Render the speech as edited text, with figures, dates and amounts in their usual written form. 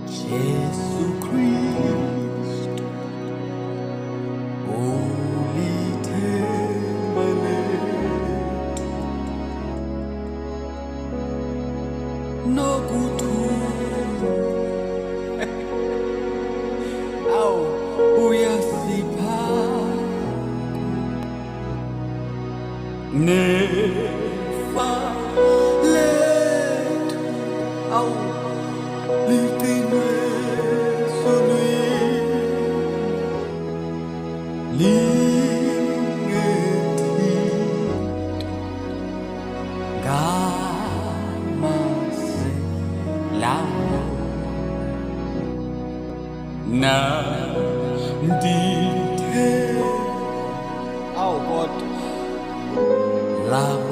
Jesu Christ, ulithemba lethu nokuthula, awu uyasipha nefa lethu, awu liqinwe sonweni lingethinto ngamase lawo nandithe awu kodwa labo